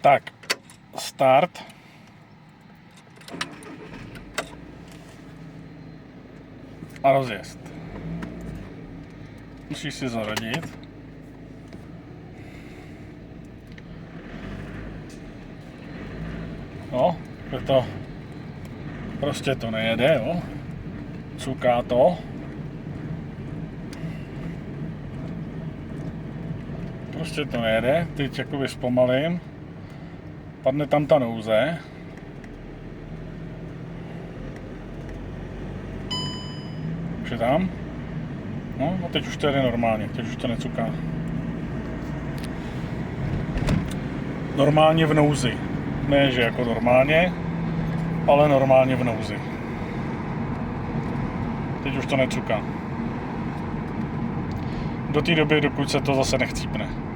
Tak, start. A rozjezd. Musíš si zaradit. No, je to... Prostě to nejede, jo. Cuká to. Prostě to nejede. Teď jakoby zpomalím. Padne tam ta nouze. Už je tam. No a teď už to jede normálně. Teď už to necuká. Normálně v nouzi. Ne, že jako normálně, ale normálně v nouzi. Teď už to necuká. Do té doby, dokud se to zase nechcípne.